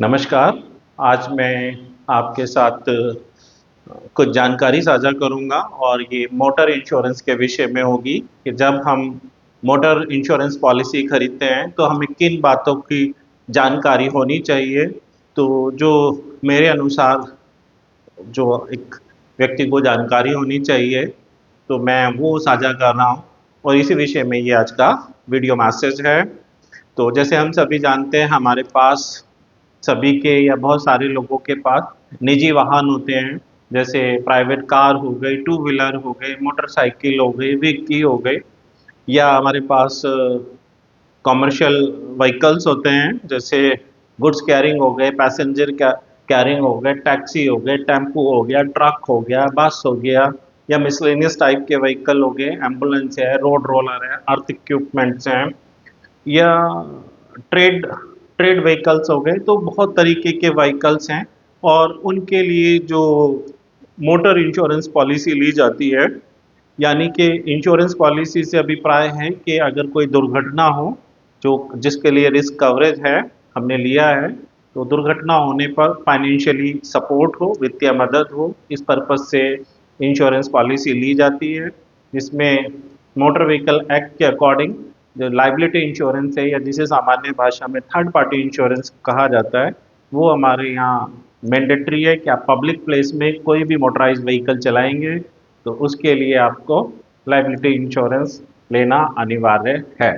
नमस्कार। आज मैं आपके साथ कुछ जानकारी साझा करूंगा और ये मोटर इंश्योरेंस के विषय में होगी कि जब हम मोटर इंश्योरेंस पॉलिसी खरीदते हैं तो हमें किन बातों की जानकारी होनी चाहिए। तो जो मेरे अनुसार जो एक व्यक्ति को जानकारी होनी चाहिए तो मैं वो साझा कर रहा हूँ और इसी विषय में ये आज का वीडियो मैसेज है। तो जैसे हम सभी जानते हैं हमारे पास सभी के या बहुत सारे लोगों के पास निजी वाहन होते हैं। जैसे प्राइवेट कार हो गई, टू व्हीलर हो गई, मोटरसाइकिल हो गई, विक्की हो गई, या हमारे पास कॉमर्शियल व्हीकल्स होते हैं जैसे गुड्स कैरिंग हो गए, पैसेंजर कैरिंग हो गए, टैक्सी हो गए, टेम्पू हो गया, ट्रक हो गया, बस हो गया, या मिसलेनियस टाइप के व्हीकल हो गए, एम्बुलेंस है, रोड रोलर है, अर्थ इक्विपमेंट्स हैं, या ट्रेड ट्रेड व्हीकल्स हो गए। तो बहुत तरीके के व्हीकल्स हैं और उनके लिए जो मोटर इंश्योरेंस पॉलिसी ली जाती है, यानी कि इंश्योरेंस पॉलिसी से अभिप्राय है कि अगर कोई दुर्घटना हो जो जिसके लिए रिस्क कवरेज है, हमने लिया है, तो दुर्घटना होने पर फाइनेंशियली सपोर्ट हो, वित्तीय मदद हो, इस पर्पज से इंश्योरेंस पॉलिसी ली जाती है। जिसमें मोटर व्हीकल एक्ट के अकॉर्डिंग जो लाइबिलिटी इंश्योरेंस है, या जिसे सामान्य भाषा में थर्ड पार्टी इंश्योरेंस कहा जाता है, वो हमारे यहाँ मैंडेटरी है कि आप पब्लिक प्लेस में कोई भी मोटराइज व्हीकल चलाएंगे तो उसके लिए आपको लाइबिलिटी इंश्योरेंस लेना अनिवार्य है।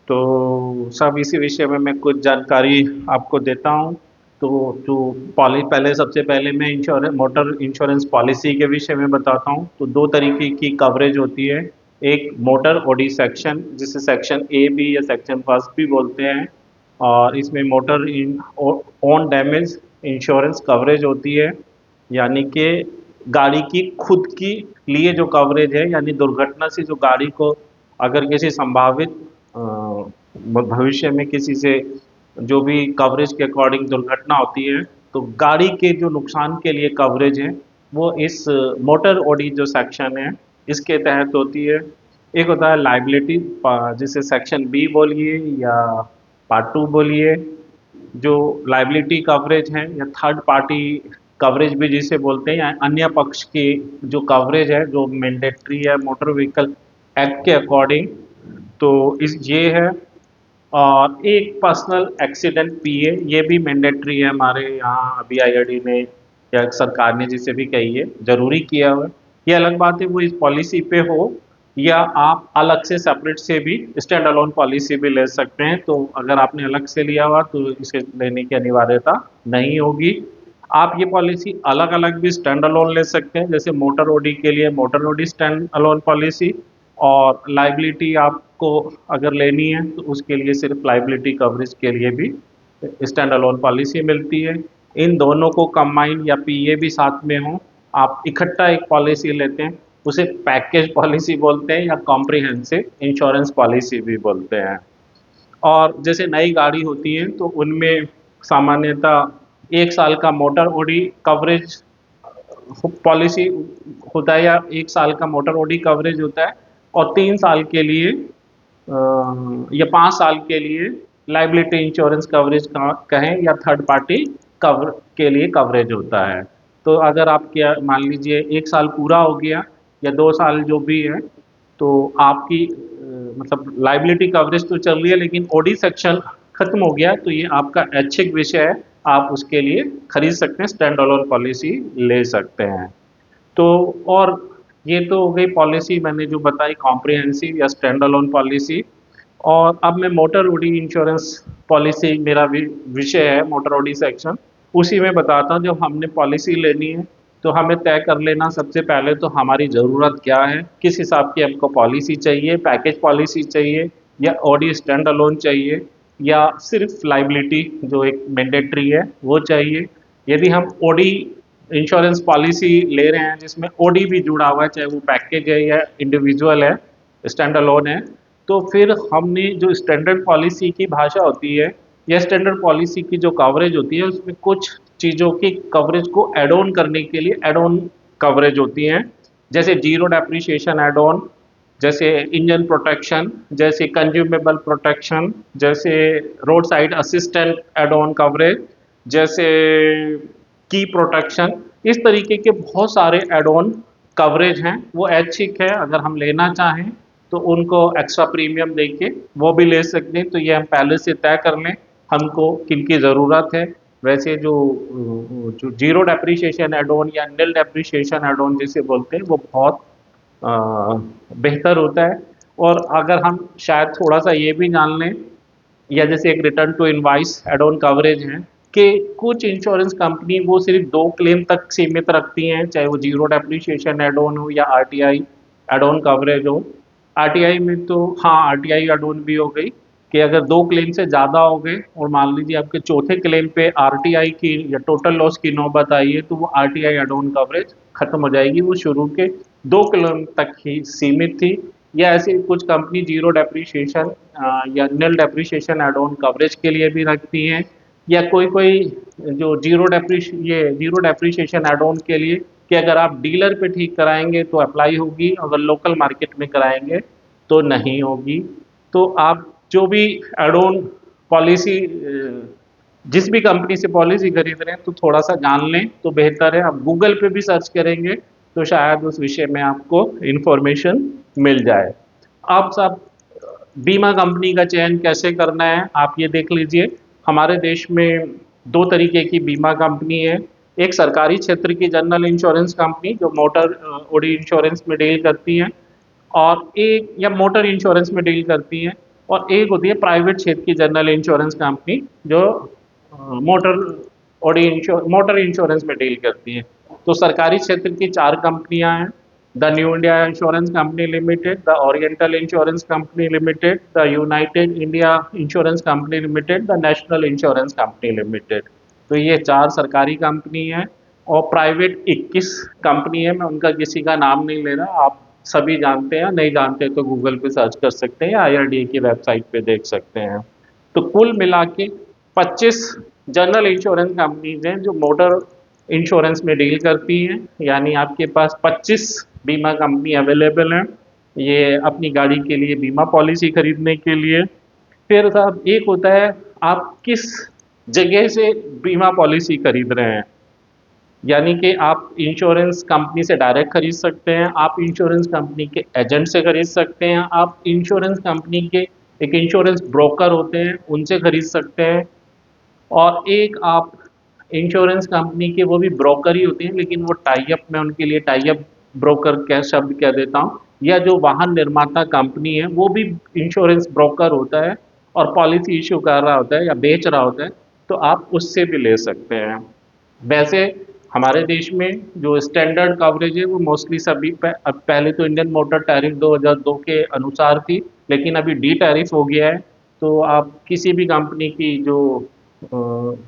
तो सब इसी विषय में मैं कुछ जानकारी आपको देता हूँ। तो जो पहले सबसे पहले मैं मोटर इंश्योरेंस पॉलिसी के विषय में बताता हूँ। तो दो तरीके की कवरेज होती है। एक मोटर ओडी सेक्शन, जिसे सेक्शन ए बी या सेक्शन फर्स्ट भी बोलते हैं, और इसमें मोटर इन ओन डैमेज इंश्योरेंस कवरेज होती है, यानी कि गाड़ी की खुद की लिए जो कवरेज है, यानी दुर्घटना से जो गाड़ी को अगर किसी संभावित भविष्य में किसी से जो भी कवरेज के अकॉर्डिंग दुर्घटना होती है, तो गाड़ी के जो नुकसान के लिए कवरेज है वो इस मोटर ओडी जो सेक्शन है इसके तहत होती है। एक होता है लाइबिलिटी, जिसे सेक्शन बी बोलिए या पार्ट टू बोलिए। जो लाइबिलिटी कवरेज है या थर्ड पार्टी कवरेज भी जिसे बोलते हैं, या अन्य पक्ष की जो कवरेज है जो मैंडेटरी है मोटर व्हीकल एक्ट के अकॉर्डिंग, तो इस ये है। और एक पर्सनल एक्सीडेंट पीए, ये भी मैंडेटरी है हमारे यहाँ अभी आईआरडी ने या सरकार ने जिसे भी कही है जरूरी किया हुआ है। ये अलग बात है वो इस पॉलिसी पे हो, या आप अलग से सेपरेट से भी स्टैंड अलोन पॉलिसी भी ले सकते हैं। तो अगर आपने अलग से लिया हुआ तो इसे लेने की अनिवार्यता नहीं होगी। आप ये पॉलिसी अलग अलग भी स्टैंड अलोन ले सकते हैं, जैसे मोटर ओडी के लिए motor OD standalone policy, और लाइबिलिटी आपको अगर लेनी है तो उसके लिए सिर्फ लाइबिलिटी कवरेज के लिए भी स्टैंड अलोन पॉलिसी मिलती है। इन दोनों को कंबाइन या पीए भी साथ में हो, आप इकट्ठा एक पॉलिसी लेते हैं, उसे पैकेज पॉलिसी बोलते हैं या कॉम्प्रिहेंसिव इंश्योरेंस पॉलिसी भी बोलते हैं। और जैसे नई गाड़ी होती है तो उनमें सामान्यतः 1 साल का मोटर ओडी कवरेज पॉलिसी होता है, या 1 साल का मोटर ओडी कवरेज होता है, और 3 साल के लिए या 5 साल के लिए लाइबिलिटी इंश्योरेंस कवरेज कहें या थर्ड पार्टी कवर के लिए कवरेज होता है। तो अगर आप क्या मान लीजिए 1 साल पूरा हो गया या 2 साल जो भी है, तो आपकी मतलब लाइबिलिटी कवरेज तो चल रही है लेकिन ओडी सेक्शन खत्म हो गया, तो ये आपका ऐच्छिक विषय है, आप उसके लिए खरीद सकते हैं, स्टैंड अलोन पॉलिसी ले सकते हैं। तो और ये तो हो गई पॉलिसी मैंने जो बताई कॉम्प्रिहेंसिव या स्टैंड अलोन पॉलिसी। और अब मैं मोटर ओडी इंश्योरेंस पॉलिसी मेरा विषय है, मोटर ओडी सेक्शन, उसी में बताता हूँ। जब हमने पॉलिसी लेनी है तो हमें तय कर लेना सबसे पहले तो हमारी ज़रूरत क्या है, किस हिसाब की हमको पॉलिसी चाहिए, पैकेज पॉलिसी चाहिए या ओडी स्टैंड अलोन चाहिए, या सिर्फ लाइबिलिटी जो एक मैंडेटरी है वो चाहिए। यदि हम ओडी इंश्योरेंस पॉलिसी ले रहे हैं जिसमें ओडी भी जुड़ा हुआ है, चाहे वो पैकेज है या इंडिविजुअल है, स्टैंड अलोन है, तो फिर हमने जो स्टैंडर्ड पॉलिसी की भाषा होती है या स्टैंडर्ड पॉलिसी की जो कवरेज होती है उसमें कुछ चीज़ों की कवरेज को एड ऑन करने के लिए एड ऑन कवरेज होती हैं, जैसे जीरो डेप्रिसिएशन एड ऑन, जैसे इंजन प्रोटेक्शन, जैसे कंज्यूमेबल प्रोटेक्शन, जैसे roadside assistant add on coverage, जैसे की प्रोटेक्शन, इस तरीके के बहुत सारे एड ऑन कवरेज हैं। वो ऐच्छिक है, अगर हम लेना चाहें तो उनको एक्स्ट्रा प्रीमियम देके वो भी ले सकते हैं। तो ये हम पहले से तय कर लें हमको किनकी ज़रूरत है। वैसे जो जीरो डेप्रिसिएशन एड ऑन या निल डेप्रिसिएशन एड ऑन जिसे बोलते हैं वो बहुत अ, बेहतर होता है। और अगर हम शायद थोड़ा सा ये भी जान लें, या जैसे एक return to invoice add on coverage है कि कुछ इंश्योरेंस कंपनी वो सिर्फ 2 क्लेम तक सीमित रखती हैं, चाहे वो जीरो डेप्रिसिएशन एड ऑन हो या आरटीआई एड ऑन कवरेज हो। आरटीआई में तो हाँ, आरटीआई एड ऑन भी हो गई कि अगर 2 क्लेम से ज़्यादा हो गए और मान लीजिए आपके चौथे क्लेम पे आरटीआई की या टोटल लॉस की नौबत आई है, तो वो आरटीआई एड ऑन कवरेज खत्म हो जाएगी। वो शुरू के 2 क्लेम तक ही सीमित थी। या ऐसी कुछ कंपनी जीरो डेप्रिसिएशन या निल डेप्रिसिएशन एड ऑन कवरेज के लिए भी रखती हैं। या कोई कोई जो जीरो डेप्रिसिएशन एड ऑन के लिए कि अगर आप डीलर पे ठीक कराएंगे तो अप्लाई होगी, अगर लोकल मार्केट में कराएंगे तो नहीं होगी। तो आप जो भी एड ऑन पॉलिसी जिस भी कंपनी से पॉलिसी खरीद रहे हैं तो थोड़ा सा जान लें तो बेहतर है। आप गूगल पे भी सर्च करेंगे तो शायद उस विषय में आपको इन्फॉर्मेशन मिल जाए। अब सब बीमा कंपनी का चयन कैसे करना है आप ये देख लीजिए। हमारे देश में 2 तरीके की बीमा कंपनी है। एक सरकारी क्षेत्र की जनरल इंश्योरेंस कंपनी जो मोटर ओडी इंश्योरेंस में डील करती है, और एक या मोटर इंश्योरेंस में डील करती हैं। और एक होती है प्राइवेट क्षेत्र की जनरल इंश्योरेंस कंपनी जो मोटर मोटर इंश्योरेंस में डील करती हैं। तो सरकारी क्षेत्र की 4 कंपनियां हैं: the new India insurance company limited, the oriental insurance company limited, the United India insurance company limited, the national insurance company limited. तो ये 4 सरकारी कंपनी हैं। और प्राइवेट 21 कंपनी है। मैं उनका किसी का नाम नहीं ले रहा, आप सभी जानते हैं, नहीं जानते तो गूगल पे सर्च कर सकते हैं या आईआरडीए की वेबसाइट पे देख सकते हैं। तो कुल मिला के 25 जनरल इंश्योरेंस कंपनीज हैं जो मोटर इंश्योरेंस में डील करती हैं। यानी आपके पास 25 बीमा कंपनी अवेलेबल हैं ये अपनी गाड़ी के लिए बीमा पॉलिसी खरीदने के लिए। फिर साहब एक होता है आप किस जगह से बीमा पॉलिसी खरीद रहे हैं। यानी कि आप इंश्योरेंस कंपनी से डायरेक्ट खरीद सकते हैं, आप इंश्योरेंस कंपनी के एजेंट से खरीद सकते हैं, आप इंश्योरेंस कंपनी के एक इंश्योरेंस ब्रोकर होते हैं उनसे खरीद सकते हैं, और एक आप इंश्योरेंस कंपनी के वो भी ब्रोकर ही होते हैं लेकिन वो टाई अप, मैं उनके लिए टाई अप ब्रोकर क्या शब्द कह देता हूँ। या जो वाहन निर्माता कंपनी है वो भी इंश्योरेंस ब्रोकर होता है और पॉलिसी इशू कर रहा होता है या बेच रहा होता है, तो आप उससे भी ले सकते हैं। वैसे हमारे देश में जो स्टैंडर्ड कवरेज है वो मोस्टली सभी अब पहले तो इंडियन मोटर टैरिफ 2002 के अनुसार थी, लेकिन अभी डी टैरिफ हो गया है। तो आप किसी भी कंपनी की जो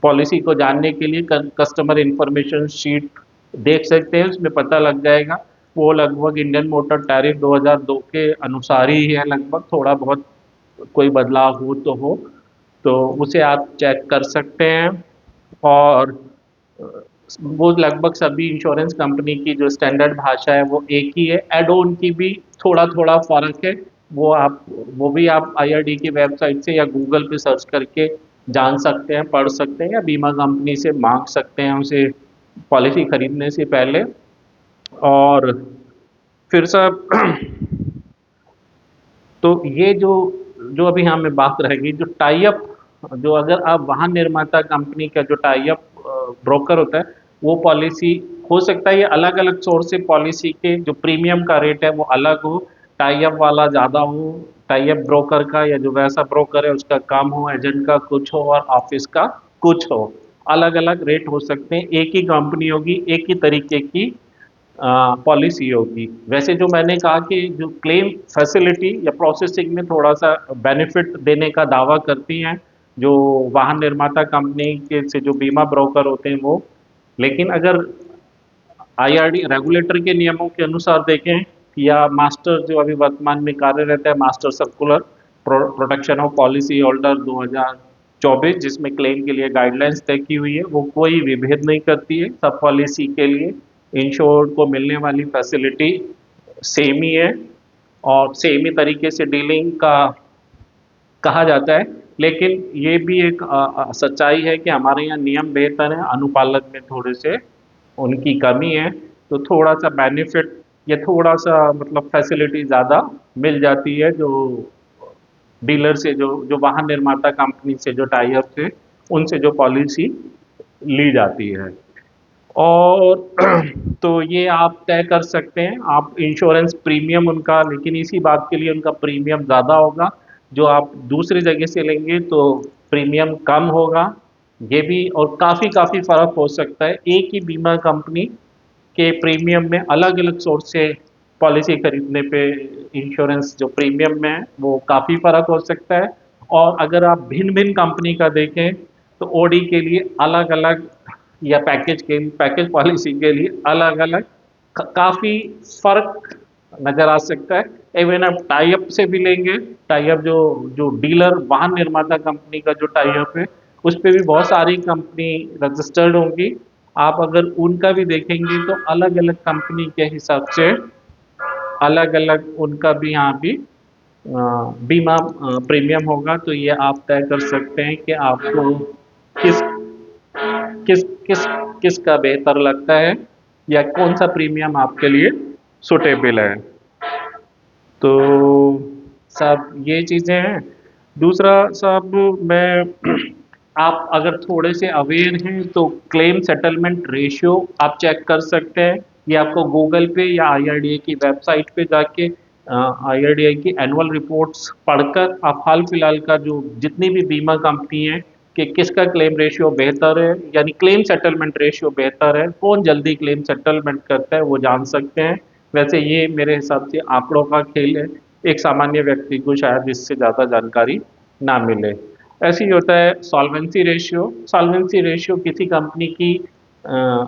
पॉलिसी को जानने के लिए कस्टमर इंफॉर्मेशन शीट देख सकते हैं, उसमें पता लग जाएगा। वो लगभग इंडियन मोटर टैरिफ 2002 के अनुसार ही है, लगभग थोड़ा बहुत कोई बदलाव हो तो उसे आप चेक कर सकते हैं। और वो लगभग सभी इंश्योरेंस कंपनी की जो स्टैंडर्ड भाषा है वो एक ही है। एड ऑन की भी थोड़ा थोड़ा फर्क है, वो भी आप आईआरडी की वेबसाइट से या गूगल पे सर्च करके जान सकते हैं, पढ़ सकते हैं, या बीमा कंपनी से मांग सकते हैं उसे पॉलिसी खरीदने से पहले। और फिर सब तो ये जो जो अभी हमें बात रहेगी जो टाई अप, जो अगर आप वाहन निर्माता कंपनी का जो टाई अप ब्रोकर होता है वो पॉलिसी हो सकता है ये अलग अलग सोर्स से पॉलिसी के जो प्रीमियम का रेट है वो अलग हो, टाई अप वाला ज़्यादा हो, टाई अप ब्रोकर का या जो वैसा ब्रोकर है उसका कम हो, एजेंट का कुछ हो और ऑफिस का कुछ हो। अलग अलग रेट हो सकते हैं, एक ही कंपनी होगी, एक ही तरीके की पॉलिसी होगी। वैसे जो मैंने कहा कि जो क्लेम फैसिलिटी या प्रोसेसिंग में थोड़ा सा बेनिफिट देने का दावा करती हैं जो वाहन निर्माता कंपनी के से जो बीमा ब्रोकर होते हैं वो, लेकिन अगर आईआरडी रेगुलेटर के नियमों के अनुसार देखें या मास्टर जो अभी वर्तमान में कार्यरत है master circular protection of policy holder 2024 जिसमें क्लेम के लिए गाइडलाइंस तय की हुई है, वो कोई विभेद नहीं करती है। सब पॉलिसी के लिए इंश्योर्ड को मिलने वाली फैसिलिटी सेम ही है और सेम ही तरीके से डीलिंग का कहा जाता है। लेकिन ये भी एक सच्चाई है कि हमारे यहाँ नियम बेहतर है, अनुपालन में थोड़े से उनकी कमी है। तो थोड़ा सा बेनिफिट या थोड़ा सा मतलब फैसिलिटी ज़्यादा मिल जाती है जो डीलर से, जो जो वाहन निर्माता कंपनी से जो टाई अप थे उनसे जो पॉलिसी ली जाती है। और तो ये आप तय कर सकते हैं आप इंश्योरेंस प्रीमियम उनका, लेकिन इसी बात के लिए उनका प्रीमियम ज़्यादा होगा। जो आप दूसरी जगह से लेंगे तो प्रीमियम कम होगा। ये भी और काफ़ी काफ़ी फ़र्क हो सकता है एक ही बीमा कंपनी के प्रीमियम में, अलग अलग सोर्स से पॉलिसी खरीदने पे इंश्योरेंस जो प्रीमियम में है वो काफ़ी फ़र्क हो सकता है। और अगर आप भिन्न भिन्न कंपनी का देखें तो ओडी के लिए अलग अलग, या पैकेज पॉलिसी के लिए अलग अलग काफ़ी फ़र्क नज़र आ सकता है। इवन आप टाई अप से भी लेंगे, टाई अप जो जो डीलर वाहन निर्माता कंपनी का जो टाई अप है उस पे भी बहुत सारी कंपनी रजिस्टर्ड होंगी। आप अगर उनका भी देखेंगे तो अलग अलग कंपनी के हिसाब से अलग अलग उनका भी यहाँ भी बीमा प्रीमियम होगा। तो ये आप तय कर सकते हैं कि आपको किस किस किस किसका बेहतर लगता है या कौन सा प्रीमियम आपके लिए सुटेबल है। तो सब ये चीज़ें हैं। दूसरा सब मैं आप अगर थोड़े से अवेयर हैं तो क्लेम सेटलमेंट रेशियो आप चेक कर सकते हैं। ये आपको गूगल पे या आईआरडीए की वेबसाइट पे जाके आईआरडीए की एनुअल रिपोर्ट्स पढ़कर आप हाल फिलहाल का जो जितनी भी बीमा कंपनी है कि किसका क्लेम रेशियो बेहतर है, यानी क्लेम सेटलमेंट रेशियो बेहतर है, कौन जल्दी क्लेम सेटलमेंट करता है वो जान सकते हैं। वैसे ये मेरे हिसाब से आंकड़ों का खेल है, एक सामान्य व्यक्ति को शायद इससे ज़्यादा जानकारी ना मिले। ऐसे ही होता है सॉल्वेंसी रेशियो। सॉल्वेंसी रेशियो किसी कंपनी की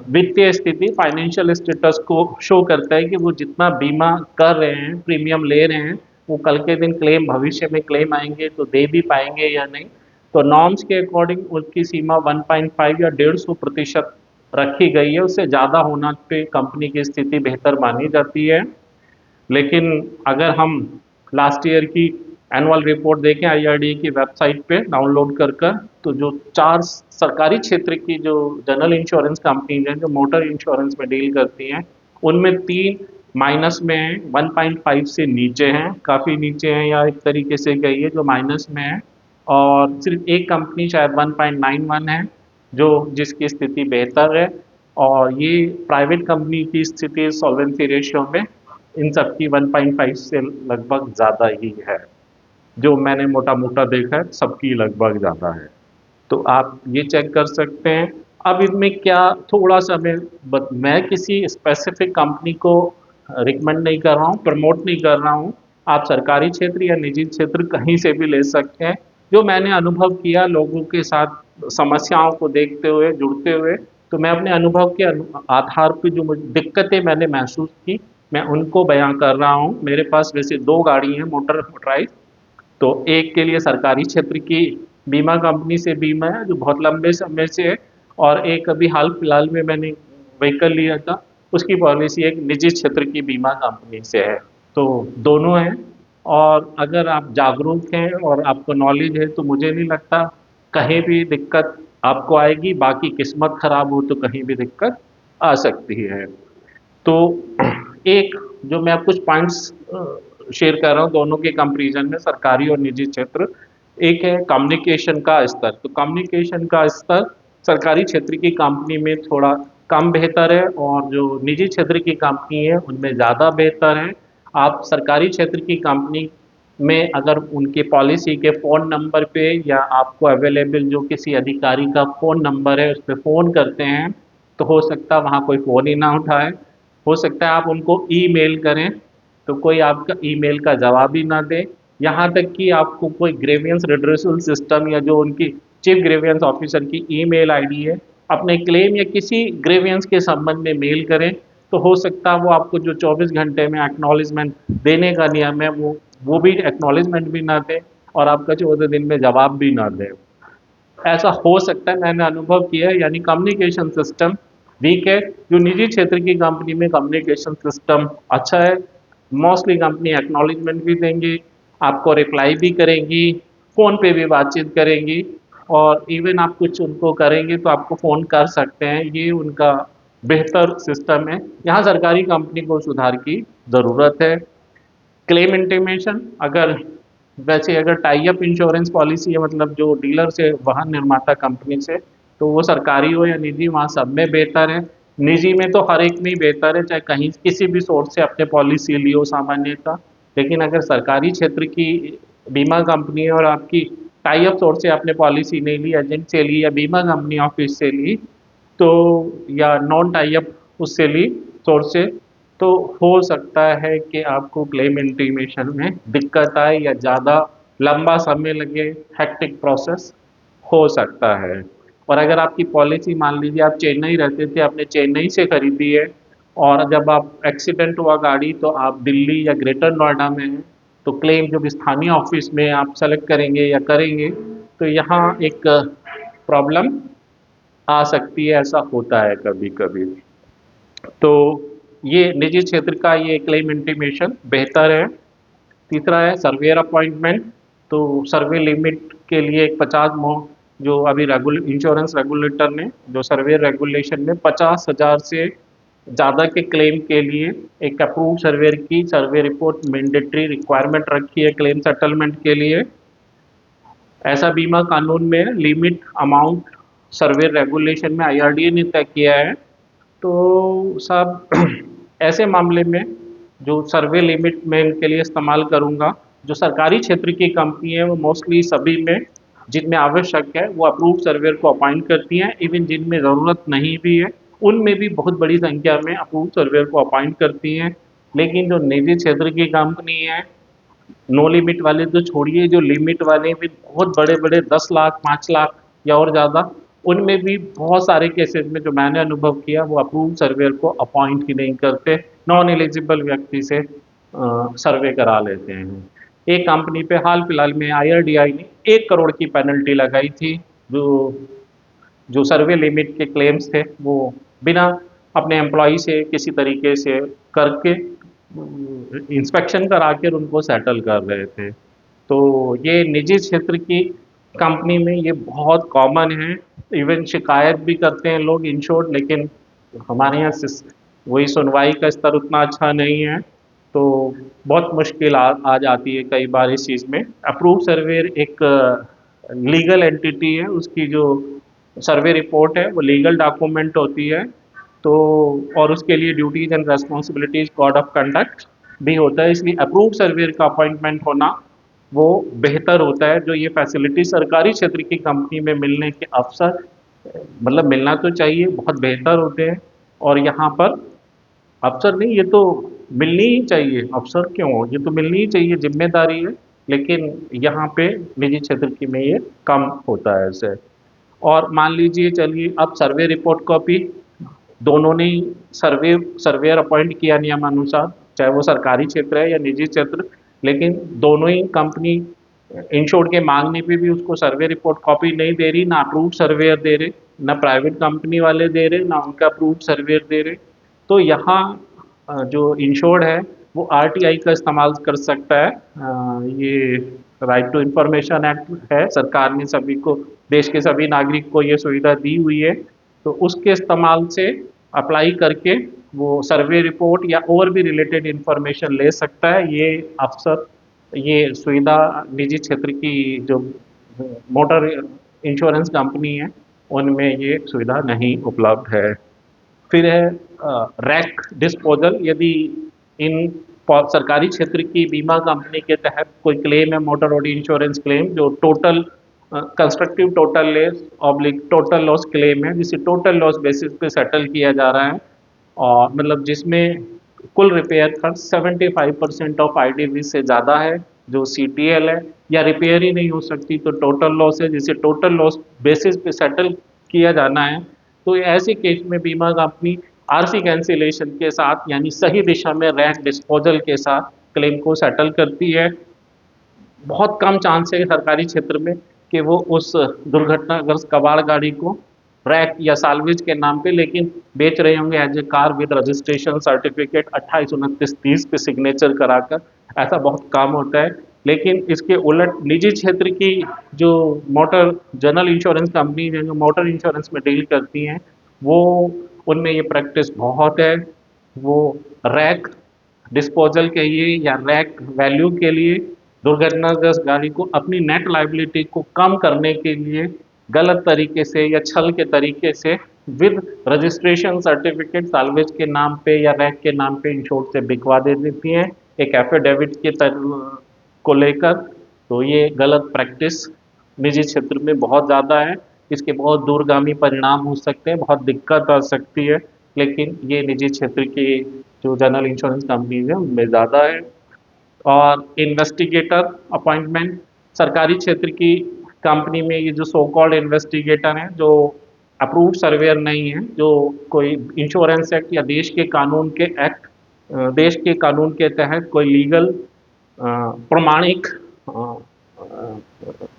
वित्तीय स्थिति, फाइनेंशियल स्टेटस को शो करता है कि वो जितना बीमा कर रहे हैं, प्रीमियम ले रहे हैं, वो कल के दिन क्लेम, भविष्य में क्लेम आएंगे तो दे भी पाएंगे या नहीं। तो नॉर्म्स के अकॉर्डिंग उसकी सीमा 1.5 या 150% रखी गई है। उससे ज़्यादा होना पे कंपनी की स्थिति बेहतर मानी जाती है। लेकिन अगर हम लास्ट ईयर की एनुअल रिपोर्ट देखें आईआरडी की वेबसाइट पे डाउनलोड कर तो जो 4 सरकारी क्षेत्र की जो जनरल इंश्योरेंस कंपनीज हैं जो मोटर इंश्योरेंस में डील करती हैं, उनमें 3 माइनस में हैं, 1.5 से नीचे हैं, काफ़ी नीचे हैं, या एक तरीके से कहिए जो माइनस में है। और सिर्फ एक कंपनी शायद 1.91 है जो जिसकी स्थिति बेहतर है। और ये प्राइवेट कंपनी की स्थिति सॉल्वेंसी रेशियो में इन सब की 1.5 से लगभग ज़्यादा ही है। जो मैंने मोटा मोटा देखा है सबकी लगभग ज़्यादा है। तो आप ये चेक कर सकते हैं। अब इसमें क्या थोड़ा सा मैं किसी स्पेसिफिक कंपनी को रिकमेंड नहीं कर रहा हूँ, प्रमोट नहीं कर रहा हूँ। आप सरकारी क्षेत्र या निजी क्षेत्र कहीं से भी ले सकते हैं। जो मैंने अनुभव किया लोगों के साथ समस्याओं को देखते हुए, जुड़ते हुए, तो मैं अपने अनुभव के आधार पे जो मुझे दिक्कतें मैंने महसूस की मैं उनको बयां कर रहा हूँ। मेरे पास वैसे 2 गाड़ी हैं मोटराइज। तो एक के लिए सरकारी क्षेत्र की बीमा कंपनी से बीमा है जो बहुत लंबे समय से है, और एक अभी हाल फिलहाल में मैंने व्हीकल लिया था उसकी पॉलिसी एक निजी क्षेत्र की बीमा कंपनी से है। तो दोनों हैं, और अगर आप जागरूक हैं और आपको नॉलेज है तो मुझे नहीं लगता कहीं भी दिक्कत आपको आएगी। बाकी किस्मत खराब हो तो कहीं भी दिक्कत आ सकती है। तो एक जो मैं कुछ पॉइंट्स शेयर कर रहा हूँ दोनों के कंपैरिजन में, सरकारी और निजी क्षेत्र। एक है कम्युनिकेशन का स्तर। तो कम्युनिकेशन का स्तर सरकारी क्षेत्र की कंपनी में थोड़ा कम बेहतर है, और जो निजी क्षेत्र की कंपनी है उनमें ज़्यादा बेहतर है। आप सरकारी क्षेत्र की कंपनी में अगर उनके पॉलिसी के फ़ोन नंबर पे या आपको अवेलेबल जो किसी अधिकारी का फ़ोन नंबर है उस पर फ़ोन करते हैं तो हो सकता है वहाँ कोई फ़ोन ही ना उठाए। हो सकता है आप उनको ईमेल करें तो कोई आपका ईमेल का जवाब ही ना दे। यहाँ तक कि आपको कोई ग्रीवियंस रिड्रेसल सिस्टम या जो उनकी चीफ ग्रीवियंस ऑफिसर की ईमेल आईडी है, अपने क्लेम या किसी ग्रीवियंस के संबंध में मेल करें तो हो सकता है वो आपको जो 24 घंटे में एक्नॉलेजमेंट देने का नियम है वो भी एक्नॉलेजमेंट भी ना दे और आपका 14 दिन में जवाब भी ना दे। ऐसा हो सकता है, मैंने अनुभव किया है। यानी कम्युनिकेशन सिस्टम वीक है। जो निजी क्षेत्र की कंपनी में कम्युनिकेशन सिस्टम अच्छा है। मोस्टली कंपनी एक्नॉलेजमेंट भी देंगी, आपको रिप्लाई भी करेंगी, फ़ोन पे भी बातचीत करेंगी, और इवन आप कुछ उनको करेंगे तो आपको फ़ोन कर सकते हैं। ये उनका बेहतर सिस्टम है। यहाँ सरकारी कंपनी को सुधार की ज़रूरत है। क्लेम इंटीमेशन, अगर वैसे अगर टाई अप इंश्योरेंस पॉलिसी है, मतलब जो डीलर से, वाहन निर्माता कंपनी से, तो वो सरकारी हो या निजी, वहाँ सब में बेहतर है। निजी में तो हर एक में ही बेहतर है, चाहे कहीं किसी भी सोर्स से अपने पॉलिसी लियो सामान्यतः। लेकिन अगर सरकारी क्षेत्र की बीमा कंपनी है और आपकी टाई अप सोर्स से आपने पॉलिसी नहीं ली, एजेंट से ली या बीमा कंपनी ऑफिस से ली, तो या नॉन टाई अप उससे ली सोर्स से, तो हो सकता है कि आपको क्लेम इंटीमेशन में दिक्कत आए या ज़्यादा लंबा समय लगे, हेक्टिक प्रोसेस हो सकता है। और अगर आपकी पॉलिसी, मान लीजिए आप चेन्नई रहते थे, आपने चेन्नई से खरीदी है, और जब आप एक्सीडेंट हुआ गाड़ी तो आप दिल्ली या ग्रेटर नोएडा में हैं, तो क्लेम जब स्थानीय ऑफिस में आप सेलेक्ट करेंगे या करेंगे, तो यहाँ एक प्रॉब्लम आ सकती है, ऐसा होता है कभी कभी। तो ये निजी क्षेत्र का ये क्लेम इंटीमेशन बेहतर है। तीसरा है सर्वेयर अपॉइंटमेंट। तो सर्वे लिमिट के लिए एक 50 जो अभी इंश्योरेंस रेगुलेटर ने जो सर्वे रेगुलेशन में 50,000 से ज़्यादा के क्लेम के लिए एक अप्रूव सर्वेयर की सर्वे रिपोर्ट मैंडेटरी रिक्वायरमेंट रखी है क्लेम सेटलमेंट के लिए। ऐसा बीमा कानून में लिमिट अमाउंट सर्वे रेगुलेशन में आईआरडीए ने तय किया है। तो सब ऐसे मामले में जो सर्वे लिमिट मैं इनके लिए इस्तेमाल करूँगा, जो सरकारी क्षेत्र की कंपनी है वो मोस्टली सभी में, जिनमें आवश्यक है, वो अप्रूव सर्वेयर को अपॉइंट करती हैं। इवन जिनमें ज़रूरत नहीं भी है, उनमें भी बहुत बड़ी संख्या में अप्रूव सर्वेयर को अपॉइंट करती हैं। लेकिन जो निजी क्षेत्र की कंपनी है, नो लिमिट वाले तो छोड़िए, जो लिमिट वाले भी बहुत बड़े बड़े 10 लाख, 5 लाख या और ज़्यादा, उनमें भी बहुत सारे केसेस में जो मैंने अनुभव किया, वो अप्रूव सर्वेयर को अपॉइंट ही नहीं करते, नॉन एलिजिबल व्यक्ति से सर्वे करा लेते हैं। एक कंपनी पे हाल फिलहाल में आईआरडीआई ने 1 करोड़ की पेनल्टी लगाई थी। जो जो सर्वे लिमिट के क्लेम्स थे, वो बिना अपने एम्प्लॉई से किसी तरीके से करके इंस्पेक्शन करा कर उनको सेटल कर रहे थे। तो ये निजी क्षेत्र की कंपनी में ये बहुत कॉमन है। इवन शिकायत भी करते हैं लोग इंश्योर्ड, लेकिन हमारे यहाँ वही सुनवाई का स्तर उतना अच्छा नहीं है, तो बहुत मुश्किल आ जाती है कई बार इस चीज़ में। अप्रूव सर्वेयर एक लीगल एंटिटी है, उसकी जो सर्वे रिपोर्ट है वो लीगल डॉक्यूमेंट होती है। तो और उसके लिए duties and responsibilities code of conduct भी होता है, इसलिए अप्रूव सर्वेयर का अपॉइंटमेंट होना वो बेहतर होता है। जो ये फैसिलिटी सरकारी क्षेत्र की कंपनी में मिलने के अवसर, मतलब मिलना तो चाहिए, बहुत बेहतर होते हैं। और यहाँ पर अवसर नहीं, ये तो मिलनी ही चाहिए, अवसर क्यों, ये तो मिलनी ही चाहिए, जिम्मेदारी है। लेकिन यहाँ पे निजी क्षेत्र की में ये कम होता है ऐसे। और मान लीजिए, चलिए अब सर्वे रिपोर्ट कॉपी दोनों ने सर्वेयर अपॉइंट किया नियमानुसार, चाहे वो सरकारी क्षेत्र है या निजी क्षेत्र, लेकिन दोनों ही कंपनी इंश्योर्ड के मांगने पे भी उसको सर्वे रिपोर्ट कॉपी नहीं दे रही, ना अप्रूव सर्वेयर दे रहे, ना प्राइवेट कंपनी वाले दे रहे, ना उनका अप्रूव सर्वेयर दे रहे। तो यहाँ जो इंश्योर्ड है वो आरटीआई का इस्तेमाल कर सकता है। ये राइट टू इंफॉर्मेशन एक्ट है, सरकार ने सभी को, देश के सभी नागरिक को ये सुविधा दी हुई है। तो उसके इस्तेमाल से अप्लाई करके वो सर्वे रिपोर्ट या और भी रिलेटेड इंफॉर्मेशन ले सकता है। ये अफसर, ये सुविधा निजी क्षेत्र की जो मोटर इंश्योरेंस कंपनी है, उनमें ये सुविधा नहीं उपलब्ध है। फिर है रैक डिस्पोजल। यदि इन सरकारी क्षेत्र की बीमा कंपनी के तहत कोई क्लेम है, मोटर और इंश्योरेंस क्लेम, जो total constructive total loss oblique total loss claim है, जिसे टोटल लॉस बेसिस पे सेटल किया जा रहा है, और मतलब जिसमें कुल रिपेयर खर्च 75% ऑफ आईडीवी से ज़्यादा है, जो सीटीएल है, या रिपेयर ही नहीं हो सकती तो टोटल लॉस है, जिसे टोटल लॉस बेसिस पे सेटल किया जाना है। तो ऐसे केस में बीमा कंपनी आरसी कैंसिलेशन के साथ, यानी सही दिशा में रैक डिस्पोजल के साथ क्लेम को सेटल करती है। बहुत कम चांस है सरकारी क्षेत्र में कि वो उस दुर्घटनाग्रस्त कबाड़ गाड़ी को रैक या साल्वेज के नाम पे लेकिन बेच रहे होंगे as a car with registration certificate 28, 29, 30 पे सिग्नेचर कराकर। ऐसा बहुत कम होता है। लेकिन इसके उलट निजी क्षेत्र की जो मोटर जनरल इंश्योरेंस कंपनी है, जो मोटर इंश्योरेंस में डील करती हैं, वो उनमें ये प्रैक्टिस बहुत है। वो रैक डिस्पोजल के लिए या रैक वैल्यू के लिए दुर्घटनाग्रस्त गाड़ी को अपनी नेट लाइबिलिटी को कम करने के लिए गलत तरीके से या छल के तरीके से विद रजिस्ट्रेशन सर्टिफिकेट साल्वेज के नाम पे या रैक के नाम पे इंश्योर से बिकवा दे देती हैं एक एफिडेविट के को लेकर। तो ये गलत प्रैक्टिस निजी क्षेत्र में बहुत ज़्यादा है। इसके बहुत दूरगामी परिणाम हो सकते हैं, बहुत दिक्कत आ सकती है, लेकिन ये निजी क्षेत्र की जो जनरल इंश्योरेंस कंपनीज है उनमें ज़्यादा है। और इन्वेस्टिगेटर अपॉइंटमेंट सरकारी क्षेत्र की कंपनी में ये जो सो कॉल्ड इन्वेस्टिगेटर हैं, जो अप्रूव्ड सर्वेयर नहीं है, जो कोई इंश्योरेंस एक्ट या देश के कानून के एक्ट देश के कानून के तहत कोई लीगल प्रमाणिक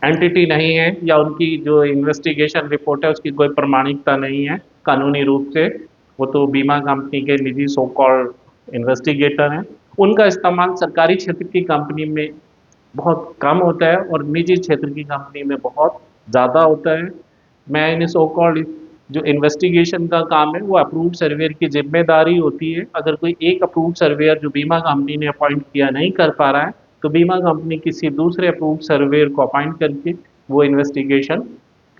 एंटिटी नहीं है, या उनकी जो इन्वेस्टिगेशन रिपोर्ट है उसकी कोई प्रमाणिकता नहीं है कानूनी रूप से, वो तो बीमा कंपनी के निजी सो कॉल्ड इन्वेस्टिगेटर हैं। उनका इस्तेमाल सरकारी क्षेत्र की कंपनी में बहुत कम होता है और निजी क्षेत्र की कंपनी में बहुत ज़्यादा होता है। मैं इन सो कॉल्ड जो इन्वेस्टिगेशन का काम है वो अप्रूव्ड सर्वेयर की जिम्मेदारी होती है। अगर कोई एक अप्रूव्ड सर्वेयर जो बीमा कंपनी ने अपॉइंट किया नहीं कर पा रहा है, तो बीमा कंपनी किसी दूसरे अप्रूव्ड सर्वेयर को अपॉइंट करके वो इन्वेस्टिगेशन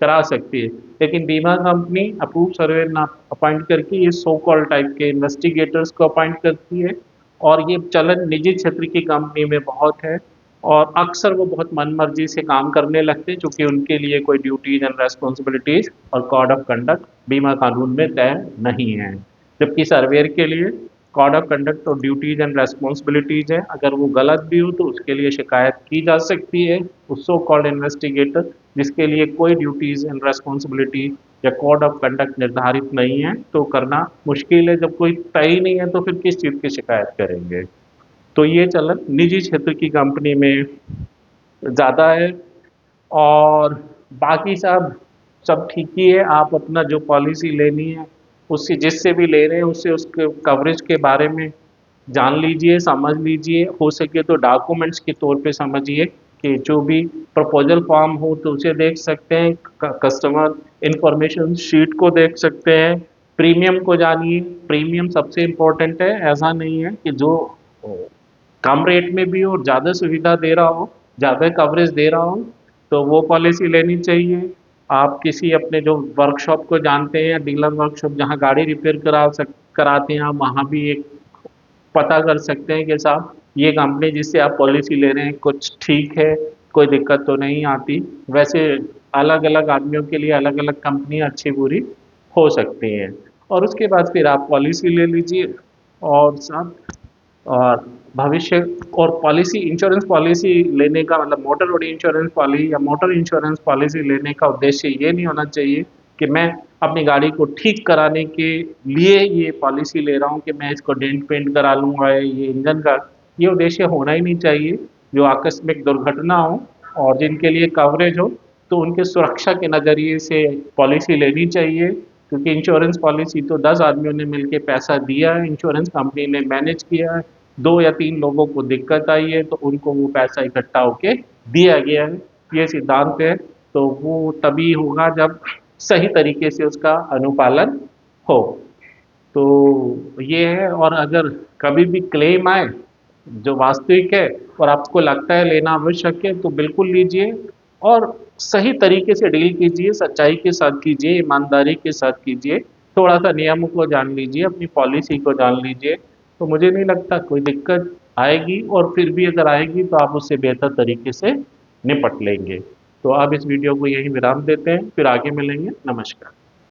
करा सकती है। लेकिन बीमा कंपनी अप्रूव्ड सर्वेयर ना अपॉइंट करके ये सो कॉल्ड टाइप के इन्वेस्टिगेटर्स को अपॉइंट करती है, और ये चलन निजी क्षेत्र की कंपनी में बहुत है। और अक्सर वो बहुत मनमर्जी से काम करने लगते हैं, क्योंकि उनके लिए कोई ड्यूटीज एंड रेस्पॉन्सिबिलिटीज और कोड ऑफ कंडक्ट बीमा कानून में तय नहीं है। जबकि सर्वेयर के लिए कोड ऑफ कंडक्ट और ड्यूटीज एंड रेस्पॉन्सिबिलिटीज है। अगर वो गलत भी हो तो उसके लिए शिकायत की जा सकती है उस सो कॉल्ड इन्वेस्टिगेटर जिसके लिए कोई ड्यूटीज एंड रेस्पॉन्सिबिलिटी या कोड ऑफ कंडक्ट निर्धारित नहीं है। तो करना मुश्किल है, जब कोई तय ही नहीं है तो फिर किस चीज़ की शिकायत करेंगे। तो ये चलन निजी क्षेत्र की कंपनी में ज़्यादा है। और बाकी सब सब ठीक ही है। आप अपना जो पॉलिसी लेनी है उससे, जिससे भी ले रहे हैं उससे उसके कवरेज के बारे में जान लीजिए, समझ लीजिए। हो सके तो डॉक्यूमेंट्स के तौर पे समझिए कि जो भी प्रपोजल फॉर्म हो तो उसे देख सकते हैं, कस्टमर इंफॉर्मेशन शीट को देख सकते हैं, प्रीमियम को जानिए। प्रीमियम सबसे इम्पोर्टेंट है। ऐसा नहीं है कि जो कम रेट में भी हो और ज़्यादा सुविधा दे रहा हो, ज़्यादा कवरेज दे रहा हो, तो वो पॉलिसी लेनी चाहिए। आप किसी अपने जो वर्कशॉप को जानते हैं या डीलर वर्कशॉप जहाँ गाड़ी रिपेयर कराते हैं, आप वहाँ भी एक पता कर सकते हैं कि साहब ये कंपनी जिससे आप पॉलिसी ले रहे हैं कुछ ठीक है, कोई दिक्कत तो नहीं आती। वैसे अलग अलग आदमियों के लिए अलग अलग कंपनियाँ अच्छी बुरी हो सकती हैं। और उसके बाद फिर आप पॉलिसी ले लीजिए। और साहब, और भविष्य और पॉलिसी इंश्योरेंस पॉलिसी लेने का मतलब मोटर बॉडी इंश्योरेंस पॉलिसी या मोटर इंश्योरेंस पॉलिसी लेने का उद्देश्य ये नहीं होना चाहिए कि मैं अपनी गाड़ी को ठीक कराने के लिए ये पॉलिसी ले रहा हूँ कि मैं इसको डेंट पेंट करा लूँगा, ये इंजन का ये उद्देश्य होना ही नहीं चाहिए। जो आकस्मिक दुर्घटना हो और जिनके लिए कवरेज हो, तो उनके सुरक्षा के नज़रिए से पॉलिसी लेनी चाहिए। क्योंकि इंश्योरेंस पॉलिसी तो 10 आदमियों ने मिलकर पैसा दिया है, इंश्योरेंस कंपनी ने मैनेज किया है। 2 या 3 लोगों को दिक्कत आई है तो उनको वो पैसा इकट्ठा होके दिया गया है, ये सिद्धांत है। तो वो तभी होगा जब सही तरीके से उसका अनुपालन हो। तो ये है। और अगर कभी भी क्लेम आए जो वास्तविक है और आपको लगता है लेना आवश्यक है, तो बिल्कुल लीजिए और सही तरीके से डील कीजिए, सच्चाई के साथ कीजिए, ईमानदारी के साथ कीजिए। थोड़ा सा नियमों को जान लीजिए, अपनी पॉलिसी को जान लीजिए, तो मुझे नहीं लगता कोई दिक्कत आएगी। और फिर भी अगर आएगी तो आप उससे बेहतर तरीके से निपट लेंगे। तो अब इस वीडियो को यहीं विराम देते हैं, फिर आगे मिलेंगे। नमस्कार।